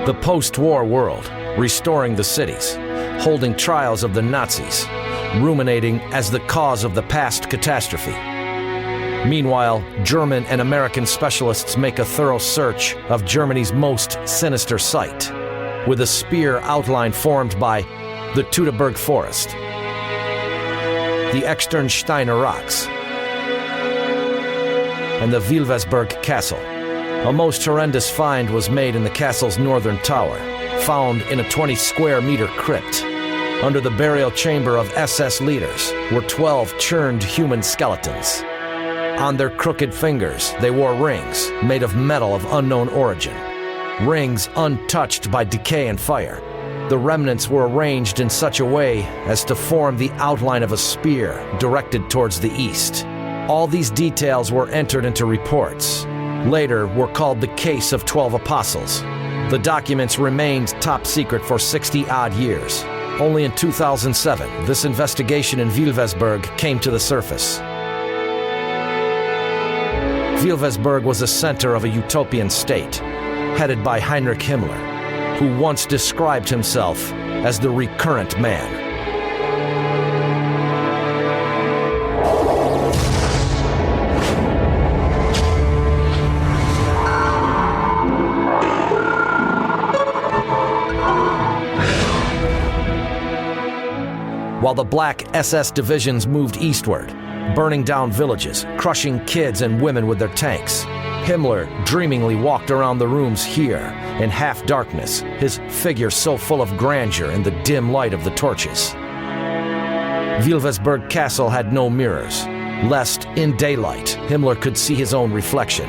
The post-war world, restoring the cities, holding trials of the Nazis, ruminating as the cause of the past catastrophe. Meanwhile, German and American specialists make a thorough search of Germany's most sinister site, with a spear outline formed by the Teutoburg Forest, the Externsteiner Rocks, and the Wilvesberg Castle. A most horrendous find was made in the castle's northern tower, found in a 20-square-meter crypt. Under the burial chamber of SS leaders were 12 churned human skeletons. On their crooked fingers, they wore rings made of metal of unknown origin, rings untouched by decay and fire. The remnants were arranged in such a way as to form the outline of a spear directed towards the east. All these details were entered into reports. Later were called the Case of 12 Apostles. The documents remained top secret for 60-odd years. Only in 2007, this investigation in Wilvesberg came to the surface. Wilvesberg was the center of a utopian state, headed by Heinrich Himmler, who once described himself as the recurrent man. While the black SS divisions moved eastward, burning down villages, crushing kids and women with their tanks, Himmler dreamingly walked around the rooms here in half-darkness, his figure so full of grandeur in the dim light of the torches. Wilvesberg Castle had no mirrors, lest, in daylight, Himmler could see his own reflection,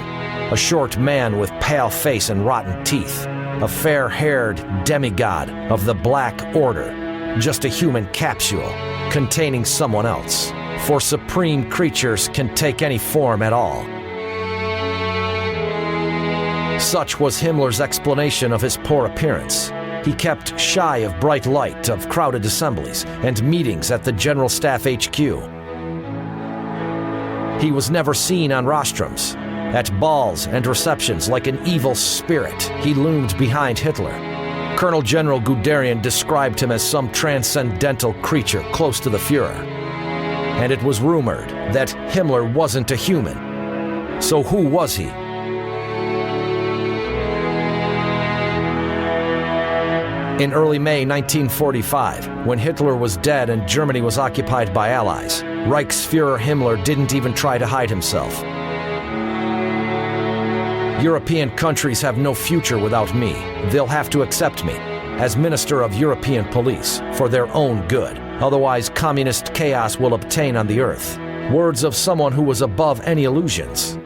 a short man with pale face and rotten teeth, a fair-haired demigod of the Black Order, just a human capsule containing someone else. For supreme creatures can take any form at all. Such was Himmler's explanation of his poor appearance. He kept shy of bright light, of crowded assemblies, and meetings at the General Staff HQ. He was never seen on rostrums. At balls and receptions, like an evil spirit, he loomed behind Hitler. Colonel General Guderian described him as some transcendental creature close to the Führer. And it was rumored that Himmler wasn't a human. So who was he? In early May 1945, when Hitler was dead and Germany was occupied by Allies, Reichsfuhrer Himmler didn't even try to hide himself. European countries have no future without me. They'll have to accept me as Minister of European Police for their own good. Otherwise, communist chaos will obtain on the earth. Words of someone who was above any illusions.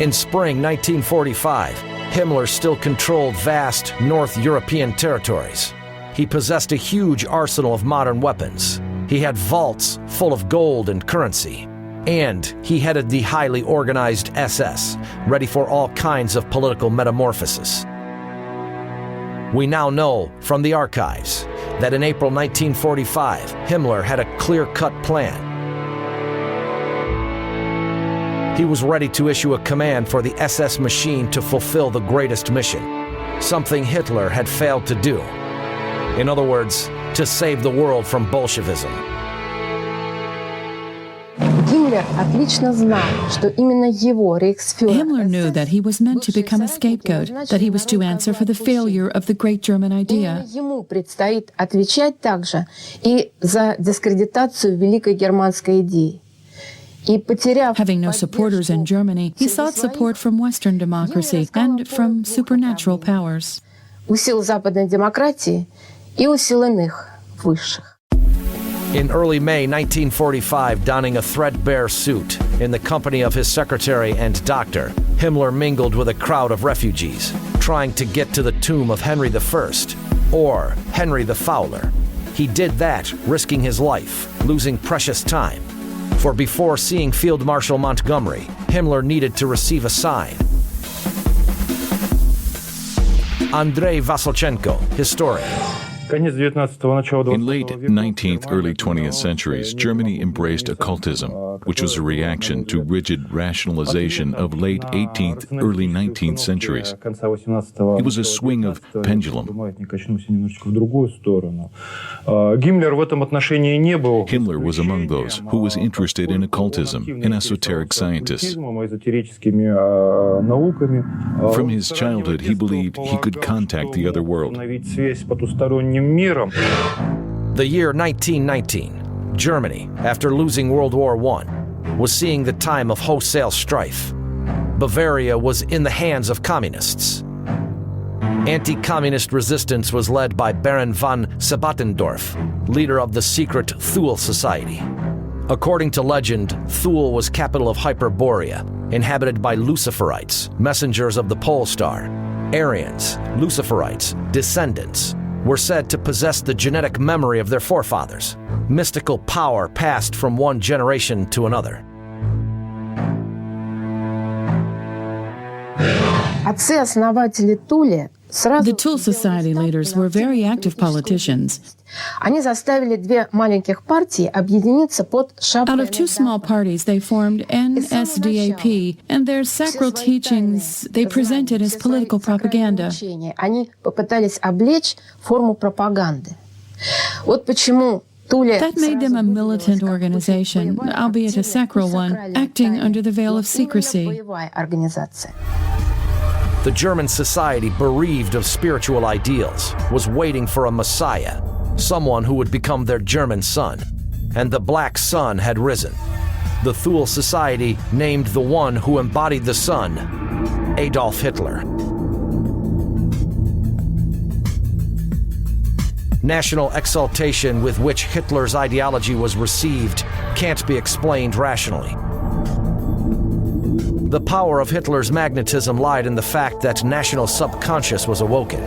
In spring 1945, Himmler still controlled vast North European territories. He possessed a huge arsenal of modern weapons. He had vaults full of gold and currency. And he headed the highly organized SS, ready for all kinds of political metamorphosis. We now know from the archives that in April 1945, Himmler had a clear-cut plan. He was ready to issue a command for the SS machine to fulfill the greatest mission, something Hitler had failed to do. In other words, to save the world from Bolshevism. Himmler knew that he was meant to become a scapegoat, that he was to answer for the failure of the great German idea. Having no supporters in Germany, he sought support from Western democracy and from supernatural powers. In early May 1945, donning a threadbare suit in the company of his secretary and doctor, Himmler mingled with a crowd of refugees, trying to get to the tomb of Henry I, or Henry the Fowler. He did that, risking his life, losing precious time. For before seeing Field Marshal Montgomery, Himmler needed to receive a sign. Andrei Vasilchenko, historian. In late 19th, early 20th centuries, Germany embraced occultism, which was a reaction to rigid rationalization of late 18th, early 19th centuries. It was a swing of pendulum. Himmler was among those who was interested in occultism and esoteric scientists. From his childhood, he believed he could contact the other world. The year 1919, Germany, after losing World War I, was seeing the time of wholesale strife. Bavaria was in the hands of communists. Anti-communist resistance was led by Baron von Sebatendorf, leader of the secret Thule Society. According to legend, Thule was capital of Hyperborea, inhabited by Luciferites, messengers of the pole star. Aryans, Luciferites, descendants, were said to possess the genetic memory of their forefathers, mystical power passed from one generation to another. The Thule Society leaders were very active politicians. Out of two small parties, they formed NSDAP, and their sacral teachings they presented as political propaganda. That made them a militant organization, albeit a sacral one, acting under the veil of secrecy. The German society, bereaved of spiritual ideals, was waiting for a messiah, someone who would become their German son. And the black sun had risen. The Thule Society named the one who embodied the sun, Adolf Hitler. National exaltation with which Hitler's ideology was received can't be explained rationally. The power of Hitler's magnetism lied in the fact that national subconscious was awoken.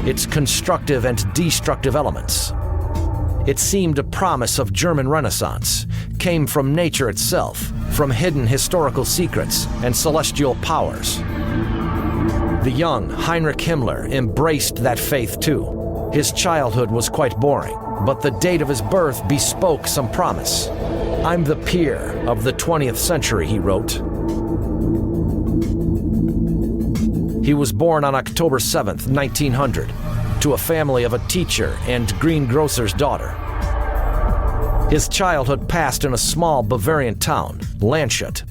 Its constructive and destructive elements. It seemed a promise of German Renaissance, came from nature itself, from hidden historical secrets and celestial powers. The young Heinrich Himmler embraced that faith too. His childhood was quite boring, but the date of his birth bespoke some promise. "I'm the peer of the 20th century," he wrote. He was born on October 7th, 1900, to a family of a teacher and greengrocer's daughter. His childhood passed in a small Bavarian town, Landshut.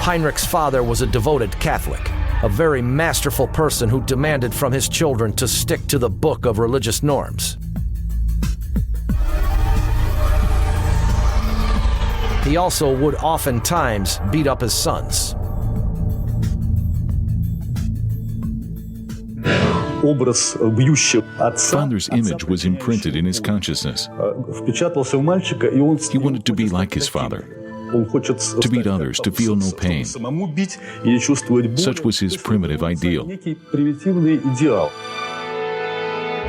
Heinrich's father was a devoted Catholic, a very masterful person who demanded from his children to stick to the book of religious norms. He also would oftentimes beat up his sons. Father's image was imprinted in his consciousness. He wanted to be like his father, to beat others, to feel no pain. Such was his primitive ideal.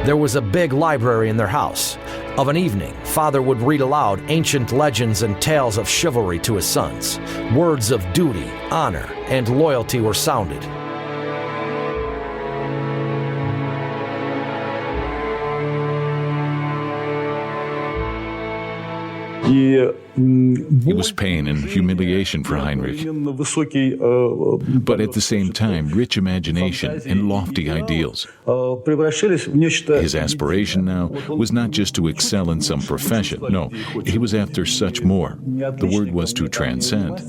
There was a big library in their house. Of an evening, father would read aloud ancient legends and tales of chivalry to his sons. Words of duty, honor, and loyalty were sounded. It was pain and humiliation for Heinrich, but at the same time, rich imagination and lofty ideals. His aspiration now was not just to excel in some profession. No, he was after such more. The word was to transcend.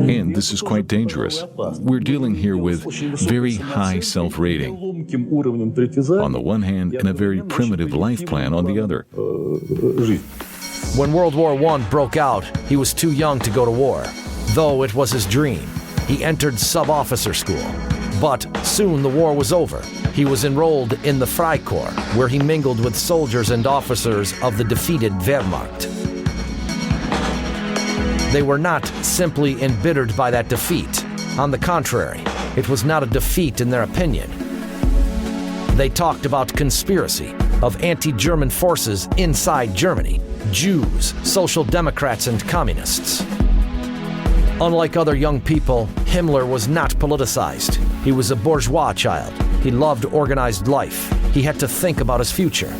And this is quite dangerous. We're dealing here with very high self-rating on the one hand, and a very primitive life plan on the other. When World War I broke out, he was too young to go to war. Though it was his dream, he entered sub-officer school. But soon the war was over. He was enrolled in the Freikorps, where he mingled with soldiers and officers of the defeated Wehrmacht. They were not simply embittered by that defeat. On the contrary, it was not a defeat in their opinion. They talked about conspiracy of anti-German forces inside Germany, Jews, Social Democrats, and Communists. Unlike other young people, Himmler was not politicized. He was a bourgeois child. He loved organized life. He had to think about his future.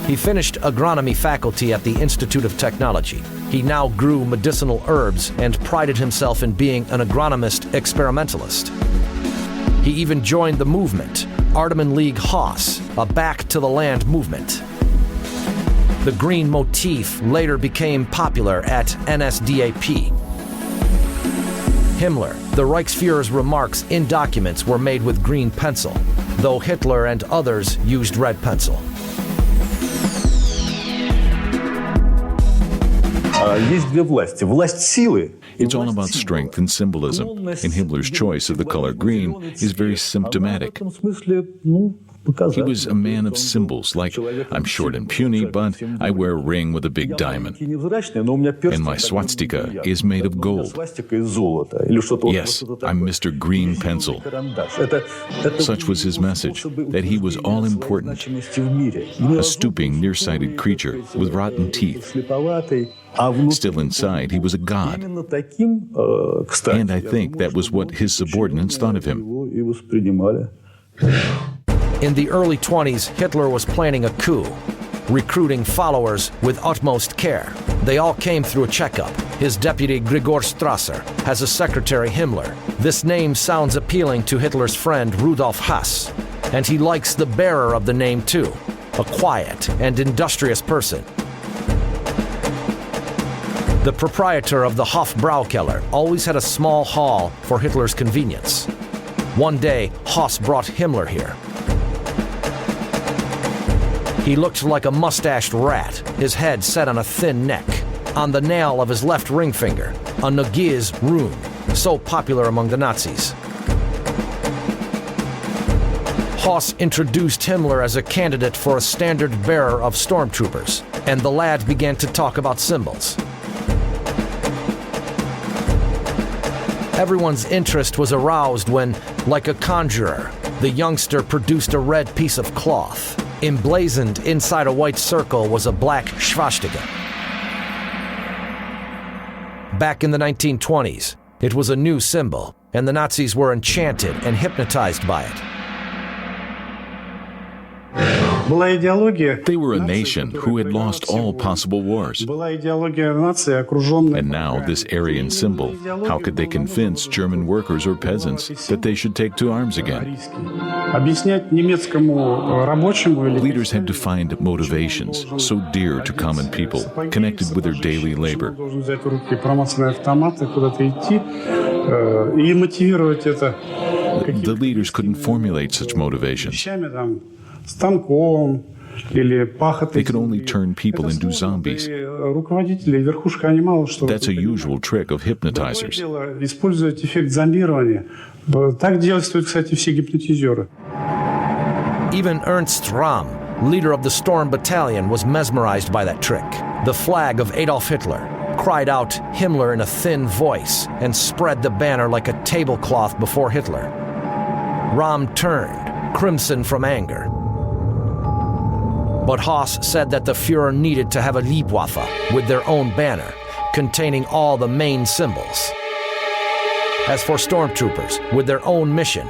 He finished agronomy faculty at the Institute of Technology. He now grew medicinal herbs and prided himself in being an agronomist experimentalist. He even joined the movement, Arteman League Haas, a back-to-the-land movement. The green motif later became popular at NSDAP. Himmler, the Reichsfuhrer's remarks in documents were made with green pencil, though Hitler and others used red pencil. It's all about strength and symbolism, and Himmler's choice of the color green is very symptomatic. He was a man of symbols, like, I'm short and puny, but I wear a ring with a big diamond. And my swastika is made of gold. Yes, I'm Mr. Green Pencil. Such was his message, that he was all-important, a stooping, nearsighted creature with rotten teeth. Still inside, he was a god. And I think that was what his subordinates thought of him. In the early 20s, Hitler was planning a coup, recruiting followers with utmost care. They all came through a checkup. His deputy, Gregor Strasser, has a secretary, Himmler. This name sounds appealing to Hitler's friend, Rudolf Hess, and he likes the bearer of the name too, a quiet and industrious person. The proprietor of the Hofbraukeller always had a small hall for Hitler's convenience. One day, Haas brought Himmler here. He looked like a mustached rat, his head set on a thin neck. On the nail of his left ring finger, a Nogiz rune, so popular among the Nazis. Haas introduced Himmler as a candidate for a standard bearer of stormtroopers, and the lad began to talk about symbols. Everyone's interest was aroused when, like a conjurer, the youngster produced a red piece of cloth. Emblazoned inside a white circle was a black swastika. Back in the 1920s, it was a new symbol, and the Nazis were enchanted and hypnotized by it. They were a nation who had lost all possible wars. And now this Aryan symbol, how could they convince German workers or peasants that they should take to arms again? Leaders had to find motivations so dear to common people, connected with their daily labor. The leaders couldn't formulate such motivations. They could only turn people into zombies. That's a usual trick of hypnotizers. Even Ernst Röhm, leader of the Storm Battalion, was mesmerized by that trick. The flag of Adolf Hitler cried out Himmler in a thin voice and spread the banner like a tablecloth before Hitler. Röhm turned, crimson from anger. But Haas said that the Führer needed to have a Leibwaffe with their own banner, containing all the main symbols. As for stormtroopers, with their own mission,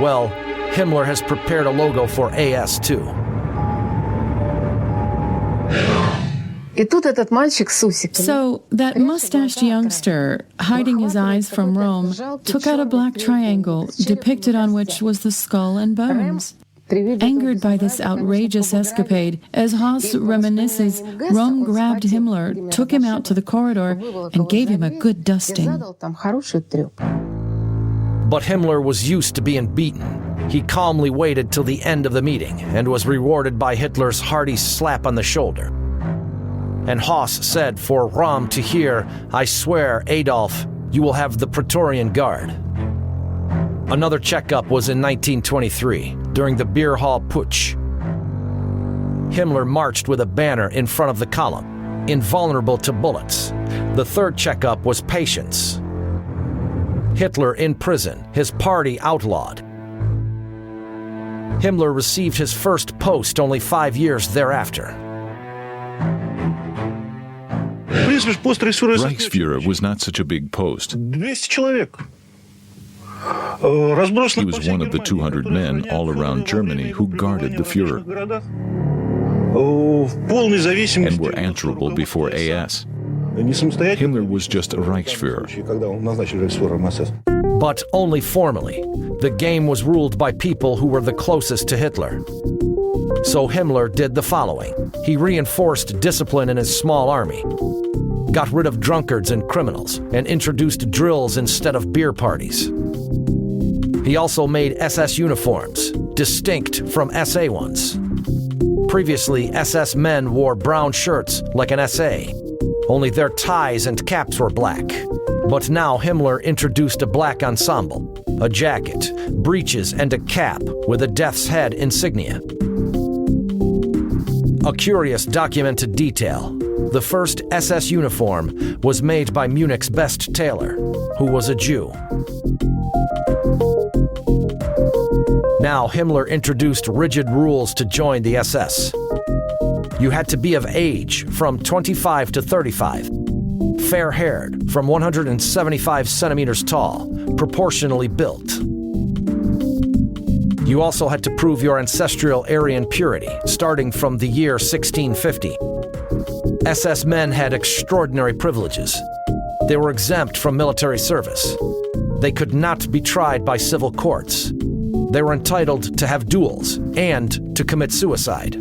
well, Himmler has prepared a logo for AS too. So that mustached youngster, hiding his eyes from Rome, took out a black triangle depicted on which was the skull and bones. Angered by this outrageous escapade, as Haas reminisces, Röhm grabbed Himmler, took him out to the corridor, and gave him a good dusting. But Himmler was used to being beaten. He calmly waited till the end of the meeting and was rewarded by Hitler's hearty slap on the shoulder. And Haas said for Röhm to hear, "I swear, Adolf, you will have the Praetorian Guard." Another checkup was in 1923, during the beer hall putsch. Himmler marched with a banner in front of the column, invulnerable to bullets. The third checkup was patience. Hitler in prison, his party outlawed. Himmler received his first post only 5 years thereafter. Reichsfuhrer was not such a big post. He was one of the 200 men all around Germany who guarded the Fuhrer and were answerable before AS. Himmler was just a Reichsfuhrer. But only formally. The game was ruled by people who were the closest to Hitler. So Himmler did the following. He reinforced discipline in his small army, got rid of drunkards and criminals, and introduced drills instead of beer parties. He also made SS uniforms, distinct from SA ones. Previously, SS men wore brown shirts like an SA, only their ties and caps were black. But now Himmler introduced a black ensemble, a jacket, breeches, and a cap with a death's head insignia. A curious documented detail. The first SS uniform was made by Munich's best tailor, who was a Jew. Now Himmler introduced rigid rules to join the SS. You had to be of age from 25 to 35, fair-haired, from 175 centimeters tall, proportionally built. You also had to prove your ancestral Aryan purity, starting from the year 1650. SS men had extraordinary privileges. They were exempt from military service. They could not be tried by civil courts. They were entitled to have duels and to commit suicide.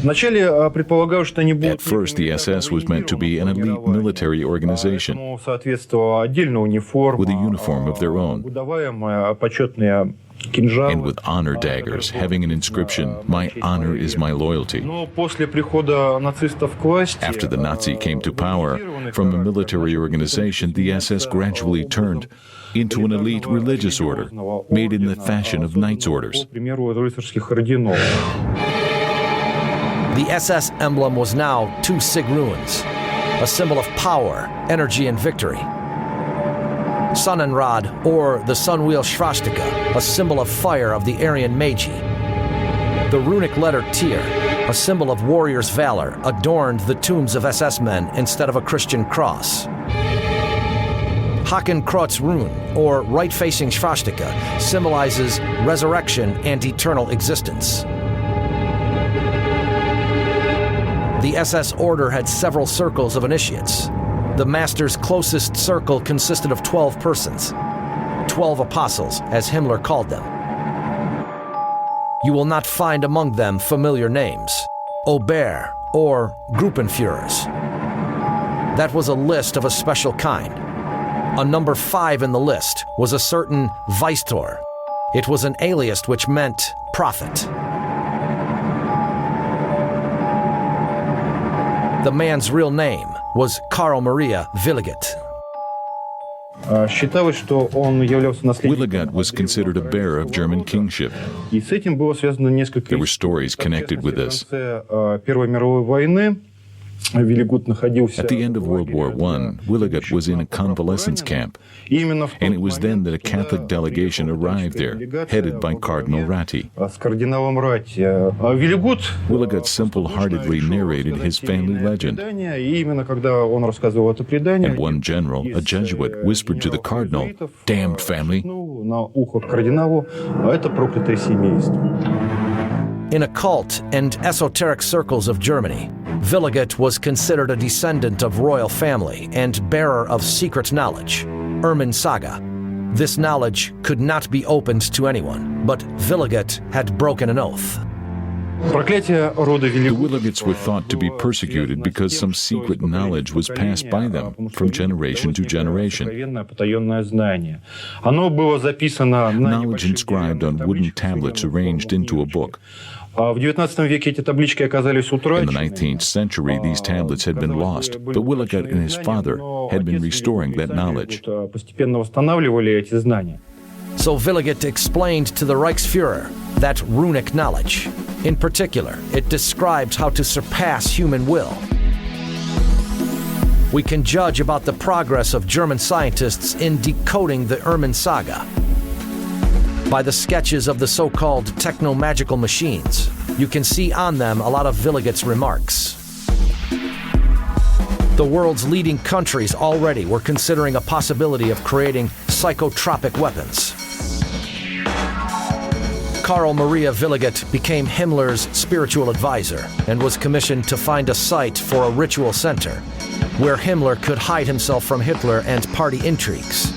At first, the SS was meant to be an elite military organization with a uniform of their own and with honor daggers having an inscription, "My honor is my loyalty." After the Nazi came to power, from a military organization, the SS gradually turned into an elite religious order, made in the fashion of knights' orders. The SS emblem was now two Sigruins, a symbol of power, energy, and victory. Sonnenrad, or the Sunwheel Swastika, a symbol of fire of the Aryan Magi. The runic letter Tyr, a symbol of warriors' valor, adorned the tombs of SS men instead of a Christian cross. Hakenkreuz rune, or right-facing swastika, symbolizes resurrection and eternal existence. The SS order had several circles of initiates. The master's closest circle consisted of 12 persons, 12 apostles, as Himmler called them. You will not find among them familiar names, Ober or Gruppenführers. That was a list of a special kind. A number 5 in the list was a certain Weistor. It was an alias which meant prophet. The man's real name was Karl Maria Williget. Williget was considered a bearer of German kingship. There were stories connected with this. At the end of World War I, Williget was in a convalescence camp, and it was then that a Catholic delegation arrived there, headed by Cardinal Ratti. Williget simple-heartedly narrated his family legend, and one general, a Jesuit, whispered to the cardinal, "Damned family." In occult and esoteric circles of Germany, Williget was considered a descendant of royal family and bearer of secret knowledge, Ermin Saga. This knowledge could not be opened to anyone, but Williget had broken an oath. The Willigets were thought to be persecuted because some secret knowledge was passed by them from generation to generation. Knowledge inscribed on wooden tablets arranged into a book. In the 19th century, these tablets had been lost, but Williget and his father had been restoring that knowledge. So Williget explained to the Reichsfuhrer that runic knowledge. In particular, it describes how to surpass human will. We can judge about the progress of German scientists in decoding the Ermin Saga by the sketches of the so-called techno-magical machines. You can see on them a lot of Villagut's remarks. The world's leading countries already were considering a possibility of creating psychotropic weapons. Karl Maria Villigut became Himmler's spiritual advisor and was commissioned to find a site for a ritual center where Himmler could hide himself from Hitler and party intrigues.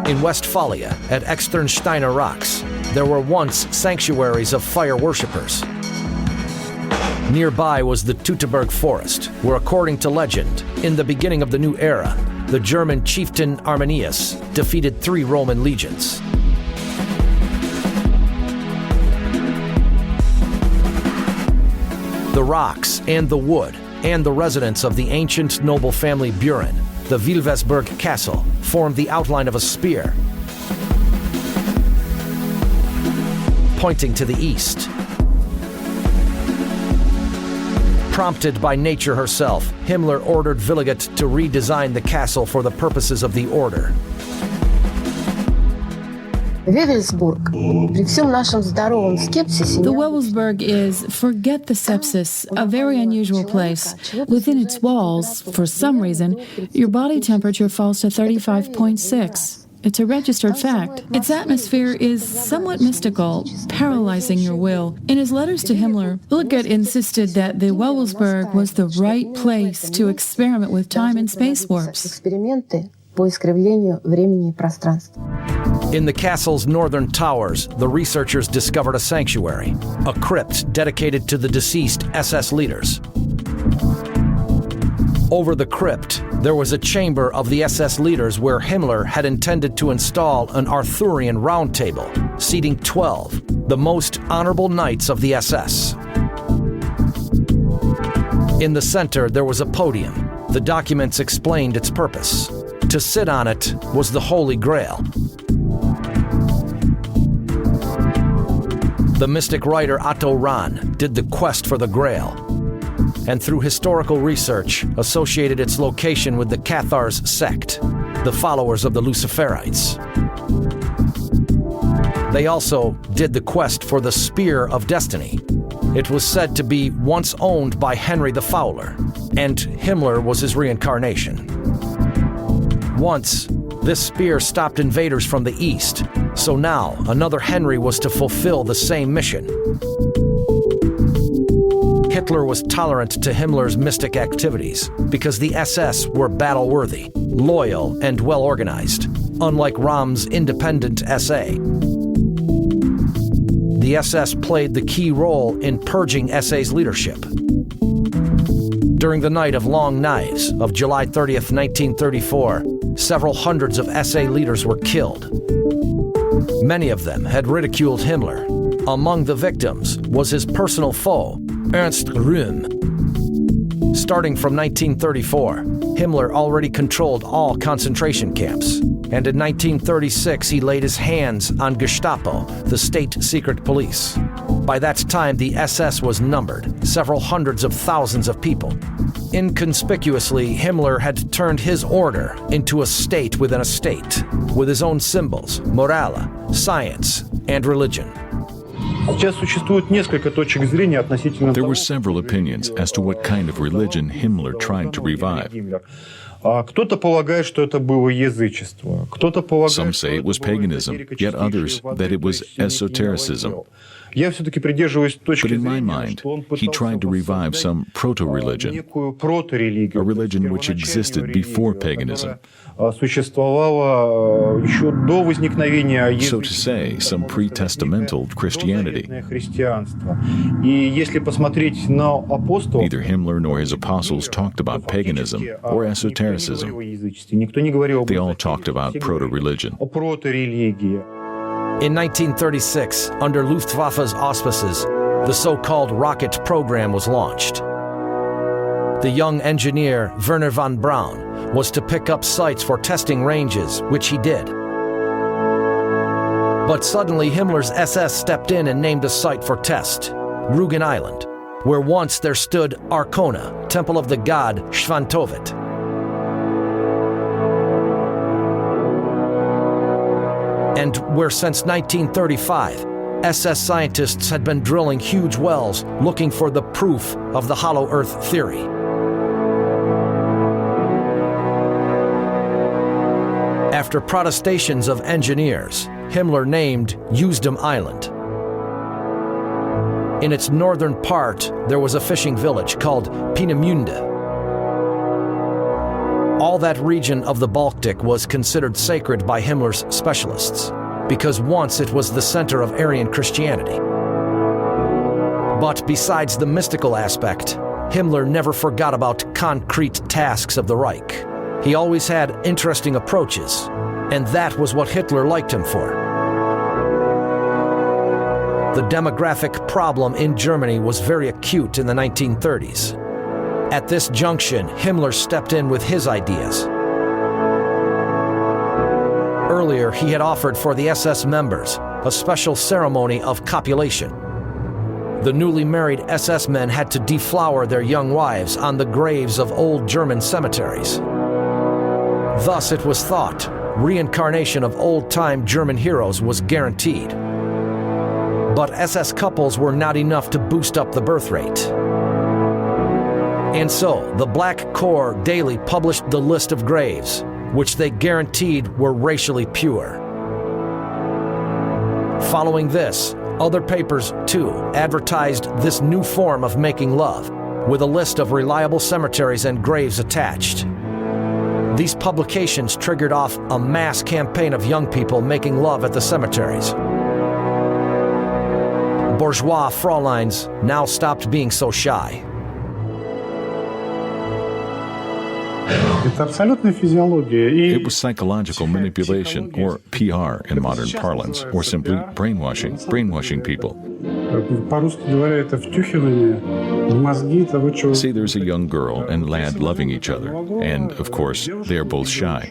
In Westphalia, at Externsteiner Rocks, there were once sanctuaries of fire worshippers. Nearby was the Teutoburg forest, where according to legend, in the beginning of the new era, the German chieftain Arminius defeated 3 Roman legions. The rocks and the wood and the residence of the ancient noble family Buren, the Wilvesburg Castle, formed the outline of a spear, pointing to the east. Prompted by nature herself, Himmler ordered Villigut to redesign the castle for the purposes of the order. The Wewelsburg is, forget the sepsis, a very unusual place. Within its walls, for some reason, your body temperature falls to 35.6. It's a registered fact. Its atmosphere is somewhat mystical, paralyzing your will. In his letters to Himmler, Villigut insisted that the Wewelsburg was the right place to experiment with time and space warps. In the castle's northern towers, the researchers discovered a sanctuary, a crypt dedicated to the deceased SS leaders. Over the crypt, there was a chamber of the SS leaders where Himmler had intended to install an Arthurian round table, seating 12, the most honorable knights of the SS. In the center, there was a podium. The documents explained its purpose. To sit on it was the Holy Grail. The mystic writer Otto Rahn did the quest for the Grail, and through historical research associated its location with the Cathars sect, the followers of the Luciferites. They also did the quest for the Spear of Destiny. It was said to be once owned by Henry the Fowler, and Himmler was his reincarnation. Once, this spear stopped invaders from the east, so now another Henry was to fulfill the same mission. Hitler was tolerant to Himmler's mystic activities because the SS were battle-worthy, loyal, and well-organized, unlike Rahm's independent SA. The SS played the key role in purging SA's leadership. During the Night of Long Knives of July 30th, 1934, several hundreds of SA leaders were killed. Many of them had ridiculed Himmler. Among the victims was his personal foe, Ernst Röhm. Starting from 1934, Himmler already controlled all concentration camps, and in 1936 he laid his hands on Gestapo, the state secret police. By that time, the SS was numbered, several hundreds of thousands of people. Inconspicuously, Himmler had turned his order into a state within a state, with his own symbols, morale, science, and religion. There were several opinions as to what kind of religion Himmler tried to revive. Some say it was paganism, yet others that it was esotericism. But in my mind, he tried to revive some proto-religion, a religion which existed before paganism. So to say, some pre-testamental Christianity. Neither Himmler nor his apostles talked about paganism or esotericism. They all talked about proto-religion. In 1936, under Luftwaffe's auspices, the so-called rocket program was launched. The young engineer, Werner von Braun, was to pick up sites for testing ranges, which he did. But suddenly, Himmler's SS stepped in and named a site for test, Rügen Island, where once there stood Arkona, temple of the god Schwantovit. And where since 1935, SS scientists had been drilling huge wells looking for the proof of the hollow earth theory. After protestations of engineers, Himmler named Usedom Island. In its northern part, there was a fishing village called Peenemünde. All that region of the Baltic was considered sacred by Himmler's specialists, because once it was the center of Aryan Christianity. But besides the mystical aspect, Himmler never forgot about concrete tasks of the Reich. He always had interesting approaches, and that was what Hitler liked him for. The demographic problem in Germany was very acute in the 1930s. At this junction, Himmler stepped in with his ideas. Earlier, he had offered for the SS members a special ceremony of copulation. The newly married SS men had to deflower their young wives on the graves of old German cemeteries. Thus, it was thought, reincarnation of old-time German heroes was guaranteed. But SS couples were not enough to boost up the birth rate. And so, the Black Corps daily published the list of graves, which they guaranteed were racially pure. Following this, other papers, too, advertised this new form of making love, with a list of reliable cemeteries and graves attached. These publications triggered off a mass campaign of young people making love at the cemeteries. Bourgeois Fräuleins now stopped being so shy. It was psychological manipulation, or PR in modern parlance, or simply brainwashing people. Say there's a young girl and lad loving each other, and, of course, they are both shy.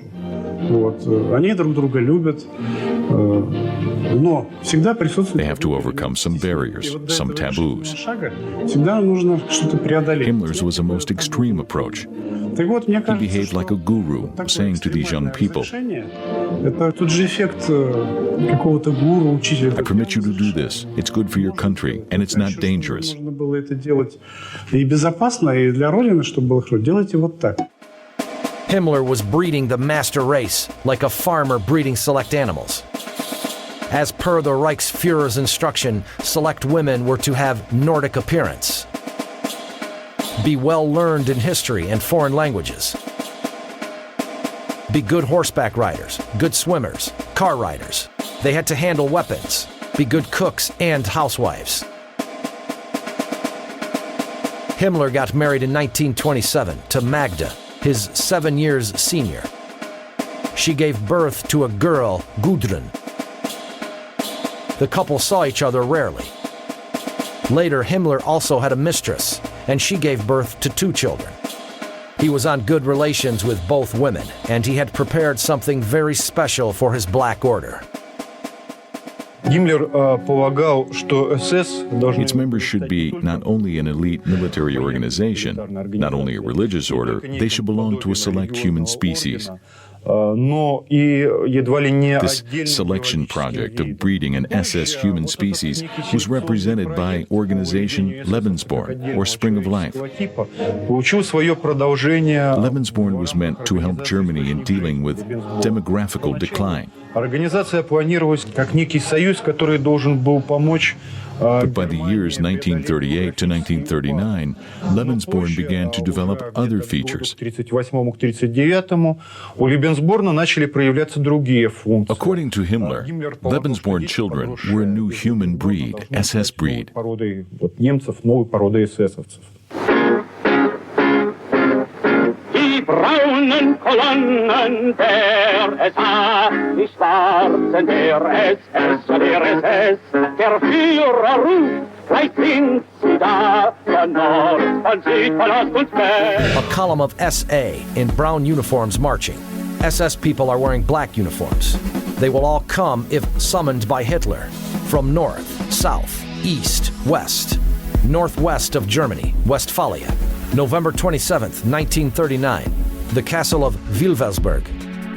They have to overcome some barriers, some taboos. Himmler's was a most extreme approach. He behaved like a guru, saying to these young people, I permit you to do this. It's good for your country, and it's not dangerous. Himmler was breeding the master race like a farmer breeding select animals. As per the Reichsfuhrer's instruction, select women were to have Nordic appearance, be well learned in history and foreign languages, be good horseback riders, good swimmers, car riders. They had to handle weapons, be good cooks and housewives. Himmler got married in 1927 to Magda, his 7 years senior. She gave birth to a girl, Gudrun. The couple saw each other rarely. Later, Himmler also had a mistress, and she gave birth to 2 children. He was on good relations with both women, and he had prepared something very special for his Black Order. Its members should be not only an elite military organization, not only a religious order, they should belong to a select human species. This selection project of breeding an SS human species was represented by organization Lebensborn, or Spring of Life. Lebensborn was meant to help Germany in dealing with demographical decline. Организация планировалась как некий союз, который должен был помочь. But by the years 1938 to 1939, Lebensborn began to develop other features. According to Himmler, Lebensborn children were a new human breed, SS breed. Braunen Kolonnen der SA, die Schwarzen der SS, der SS, der Führer ruft, gleich sind sie da, von Nord, von Süd, von Ost und West. A column of SA in brown uniforms marching. SS people are wearing black uniforms. They will all come if summoned by Hitler, from north, south, east, west, northwest of Germany, Westphalia. November 27th, 1939, the castle of Wilvelsburg.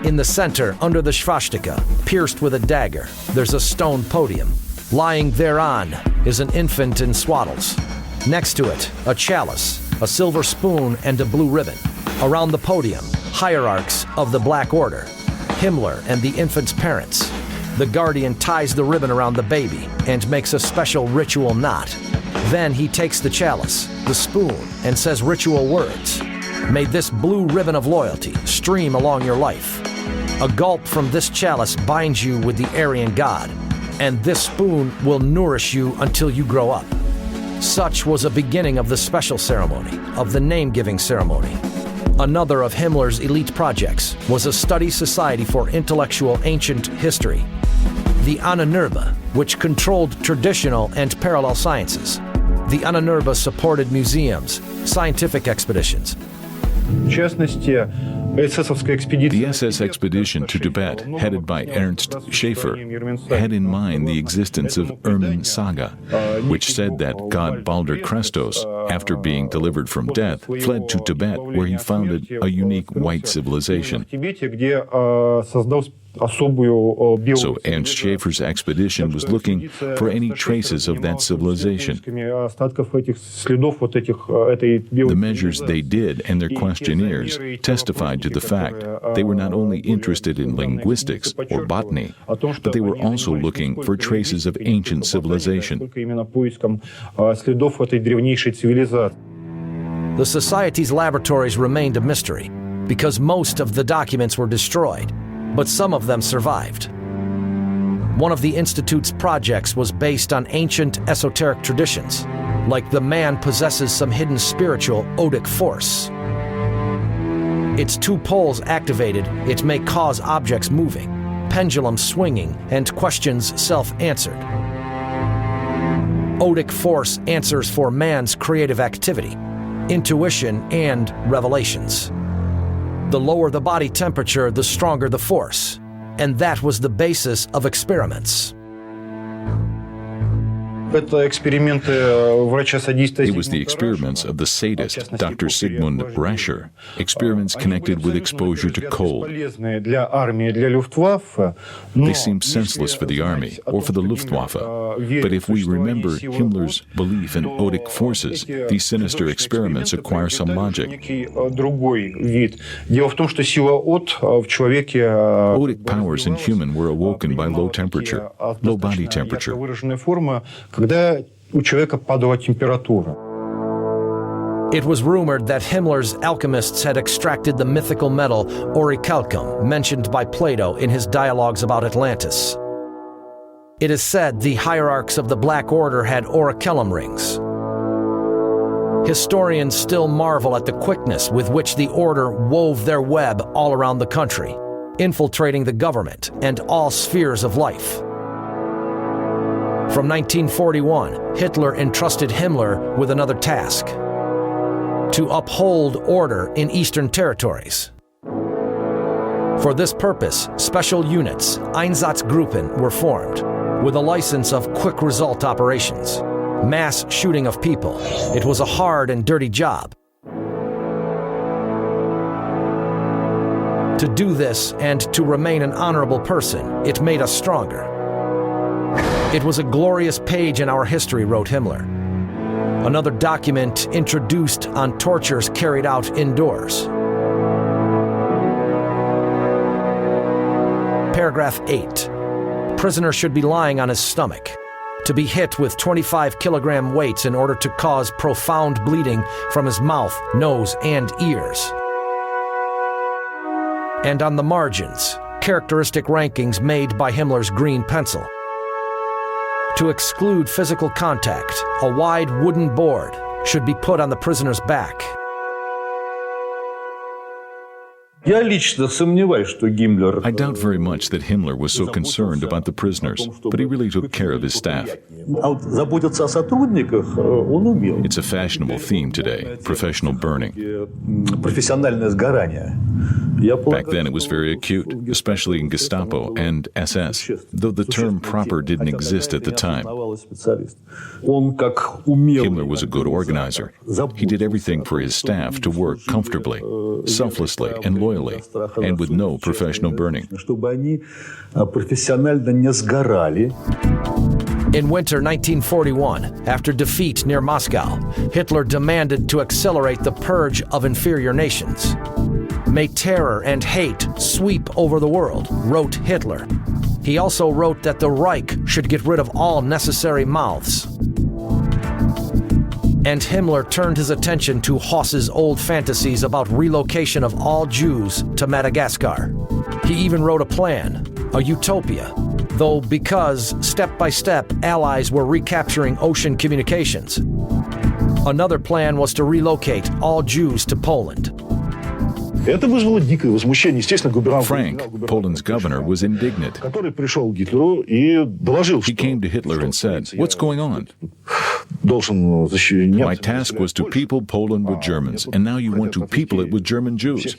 In the center, under the swastika, pierced with a dagger, there's a stone podium. Lying thereon is an infant in swaddles. Next to it, a chalice, a silver spoon, and a blue ribbon. Around the podium, hierarchs of the Black Order, Himmler and the infant's parents. The guardian ties the ribbon around the baby and makes a special ritual knot. Then he takes the chalice, the spoon, and says ritual words. May this blue ribbon of loyalty stream along your life. A gulp from this chalice binds you with the Aryan God, and this spoon will nourish you until you grow up. Such was a beginning of the special ceremony, of the name-giving ceremony. Another of Himmler's elite projects was a study society for intellectual ancient history, the Ahnenerbe, which controlled traditional and parallel sciences. The Ahnenerbe supported museums, scientific expeditions. The SS expedition to Tibet, headed by Ernst Schaeffer, had in mind the existence of Ermin Saga, which said that god Balder Krestos, after being delivered from death, fled to Tibet, where he founded a unique white civilization. So Ernst Schaeffer's expedition was looking for any traces of that civilization. The measures they did and their questionnaires testified to the fact they were not only interested in linguistics or botany, but they were also looking for traces of ancient civilization. The Society's laboratories remained a mystery because most of the documents were destroyed, but some of them survived. One of the Institute's projects was based on ancient esoteric traditions, like the man possesses some hidden spiritual odic force. Its two poles activated, it may cause objects moving, pendulums swinging, and questions self-answered. Odic force answers for man's creative activity, intuition, and revelations. The lower the body temperature, the stronger the force. And that was the basis of experiments. It was the experiments of the sadist, Dr. Sigmund Rascher, experiments connected with exposure to cold. They seemed senseless for the army or for the Luftwaffe. But if we remember Himmler's belief in odic forces, these sinister experiments acquire some logic. Odic powers in human were awoken by low temperature, low body temperature. It was rumored that Himmler's alchemists had extracted the mythical metal orichalcum mentioned by Plato in his dialogues about Atlantis. It is said the hierarchs of the Black Order had orichalcum rings. Historians still marvel at the quickness with which the Order wove their web all around the country, infiltrating the government and all spheres of life. From 1941, Hitler entrusted Himmler with another task: to uphold order in Eastern territories. For this purpose, special units, Einsatzgruppen, were formed, with a license of quick result operations, mass shooting of people. It was a hard and dirty job. To do this and to remain an honorable person, it made us stronger. It was a glorious page in our history, wrote Himmler. Another document introduced on tortures carried out indoors. Paragraph 8. Prisoner should be lying on his stomach, to be hit with 25-kilogram weights in order to cause profound bleeding from his mouth, nose, and ears. And on the margins, characteristic rankings made by Himmler's green pencil. To exclude physical contact, a wide wooden board should be put on the prisoner's back. I doubt very much that Himmler was so concerned about the prisoners, but he really took care of his staff. It's a fashionable theme today, professional burning. Back then it was very acute, especially in Gestapo and SS, though the term proper didn't exist at the time. Himmler was a good organizer. He did everything for his staff to work comfortably, selflessly, and loyally, and with no professional burning. In winter 1941, after defeat near Moscow, Hitler demanded to accelerate the purge of inferior nations. May terror and hate sweep over the world, wrote Hitler. He also wrote that the Reich should get rid of all necessary mouths. And Himmler turned his attention to Höss's old fantasies about relocation of all Jews to Madagascar. He even wrote a plan, a utopia, though because, step by step, Allies were recapturing ocean communications. Another plan was to relocate all Jews to Poland. Frank, Poland's governor, was indignant. He came to Hitler and said, "What's going on? My task was to people Poland with Germans, and now you want to people it with German Jews."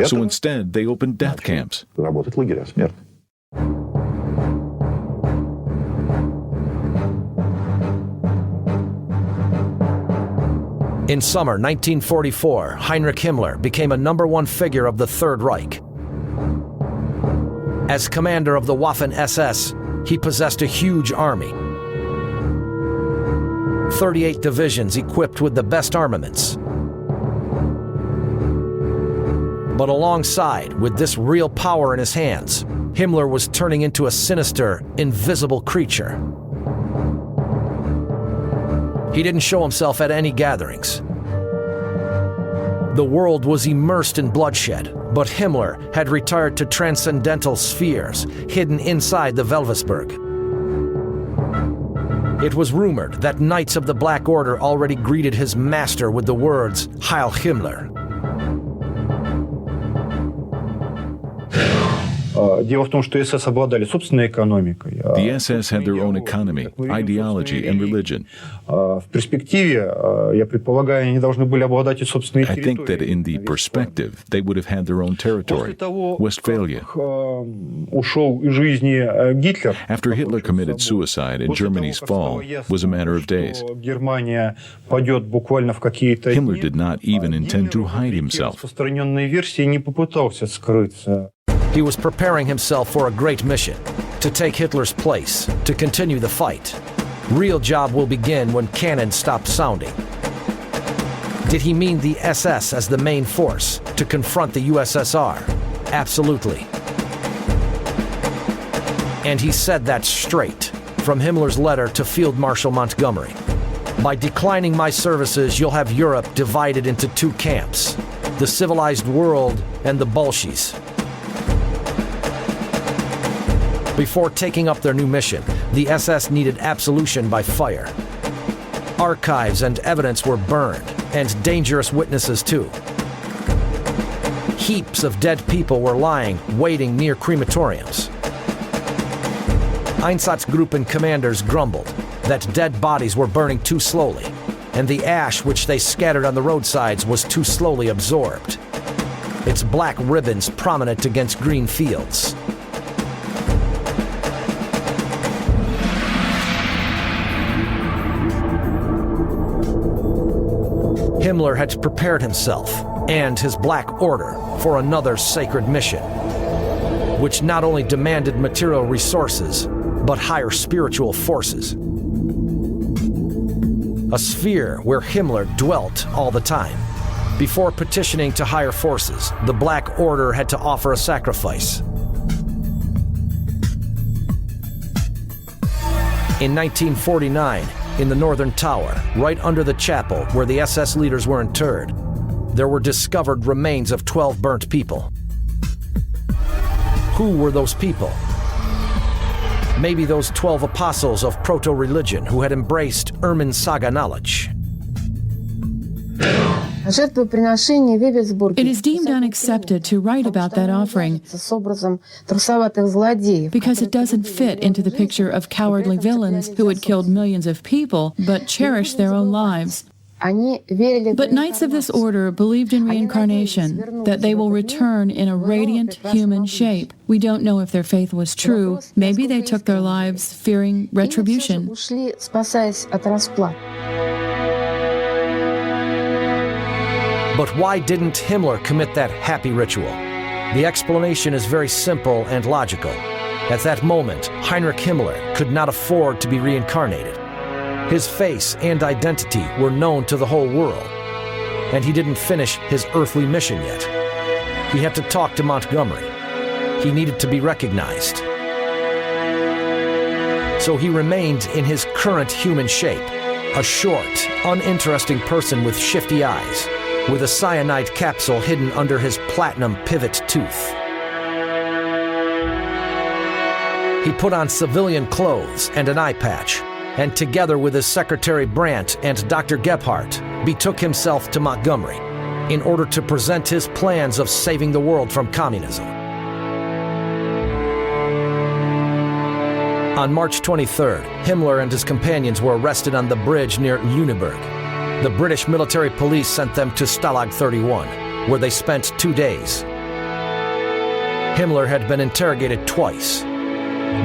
So instead, they opened death camps. In summer 1944, Heinrich Himmler became a #1 figure of the Third Reich. As commander of the Waffen-SS, he possessed a huge army. 38 divisions equipped with the best armaments. But alongside, with this real power in his hands, Himmler was turning into a sinister, invisible creature. He didn't show himself at any gatherings. The world was immersed in bloodshed, but Himmler had retired to transcendental spheres, hidden inside the Velvesberg. It was rumored that Knights of the Black Order already greeted his master with the words, "Heil Himmler." The SS had their own economy, ideology, and religion. I think that in the perspective, they would have had their own territory, Westphalia. After Hitler committed suicide and Germany's fall was a matter of days. Himmler did not even intend to hide himself. He was preparing himself for a great mission, to take Hitler's place, to continue the fight. Real job will begin when cannons stop sounding. Did he mean the SS as the main force, to confront the USSR? Absolutely. And he said that straight, from Himmler's letter to Field Marshal Montgomery. By declining my services, you'll have Europe divided into two camps, the civilized world and the Bolsheviks. Before taking up their new mission, the SS needed absolution by fire. Archives and evidence were burned, and dangerous witnesses too. Heaps of dead people were lying, waiting near crematoriums. Einsatzgruppen commanders grumbled that dead bodies were burning too slowly, and the ash which they scattered on the roadsides was too slowly absorbed. Its black ribbons prominent against green fields. Himmler had prepared himself and his Black Order for another sacred mission, which not only demanded material resources, but higher spiritual forces. A sphere where Himmler dwelt all the time. Before petitioning to higher forces, the Black Order had to offer a sacrifice. In 1949, in the Northern Tower, right under the chapel where the SS leaders were interred, there were discovered remains of 12 burnt people. Who were those people? Maybe those 12 apostles of proto-religion who had embraced Ermin Saga knowledge. It is deemed unaccepted to write about that offering because it doesn't fit into the picture of cowardly villains who had killed millions of people but cherished their own lives. But Knights of this order believed in reincarnation, that they will return in a radiant human shape. We don't know if their faith was true. Maybe they took their lives fearing retribution. But why didn't Himmler commit that happy ritual? The explanation is very simple and logical. At that moment, Heinrich Himmler could not afford to be reincarnated. His face and identity were known to the whole world, and he didn't finish his earthly mission yet. He had to talk to Montgomery. He needed to be recognized. So he remained in his current human shape, a short, uninteresting person with shifty eyes, with a cyanide capsule hidden under his platinum pivot tooth. He put on civilian clothes and an eye patch, and together with his secretary Brandt and Dr. Gebhardt, betook himself to Montgomery in order to present his plans of saving the world from communism. On March 23rd, Himmler and his companions were arrested on the bridge near Lüneburg. The British military police sent them to Stalag 31, where they spent 2 days. Himmler had been interrogated twice.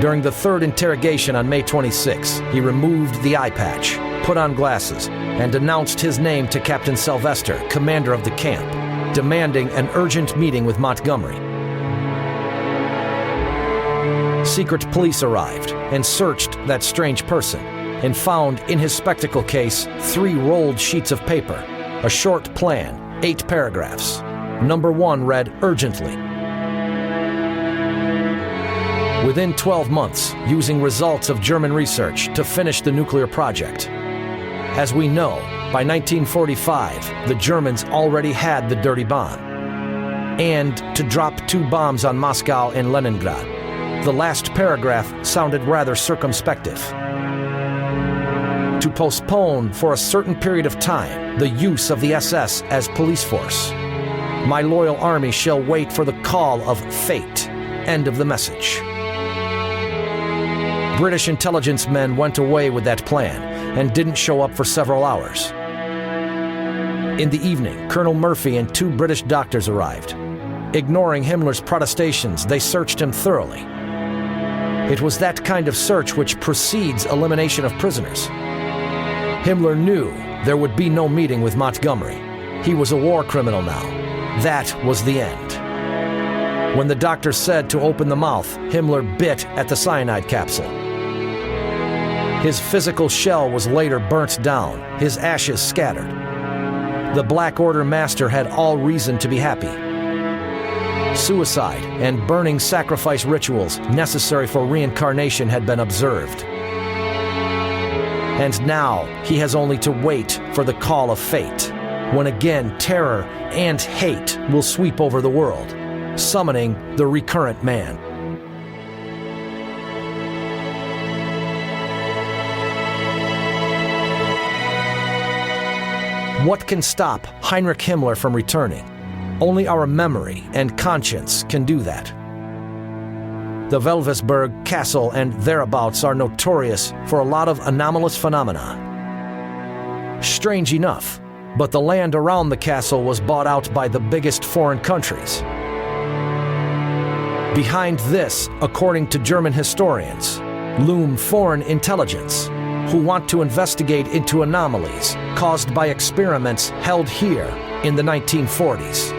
During the third interrogation on May 26, he removed the eye patch, put on glasses, and announced his name to Captain Sylvester, commander of the camp, demanding an urgent meeting with Montgomery. Secret police arrived and searched that strange person and found in his spectacle case 3 rolled sheets of paper, a short plan, 8 paragraphs. Number 1 read, "Urgently." Within 12 months, using results of German research to finish the nuclear project. As we know, by 1945, the Germans already had the dirty bomb. And to drop 2 bombs on Moscow and Leningrad. The last paragraph sounded rather circumspective. To postpone for a certain period of time the use of the SS as police force. My loyal army shall wait for the call of fate. End of the message. British intelligence men went away with that plan and didn't show up for several hours. In the evening, Colonel Murphy and 2 British doctors arrived. Ignoring Himmler's protestations, they searched him thoroughly. It was that kind of search which precedes elimination of prisoners. Himmler knew there would be no meeting with Montgomery. He was a war criminal now. That was the end. When the doctor said to open the mouth, Himmler bit at the cyanide capsule. His physical shell was later burnt down, his ashes scattered. The Black Order master had all reason to be happy. Suicide and burning sacrifice rituals necessary for reincarnation had been observed. And now he has only to wait for the call of fate, when again terror and hate will sweep over the world, summoning the recurrent man. What can stop Heinrich Himmler from returning? Only our memory and conscience can do that. The Wewelsburg Castle and thereabouts are notorious for a lot of anomalous phenomena. Strange enough, but the land around the castle was bought out by the biggest foreign countries. Behind this, according to German historians, loom foreign intelligence who want to investigate into anomalies caused by experiments held here in the 1940s.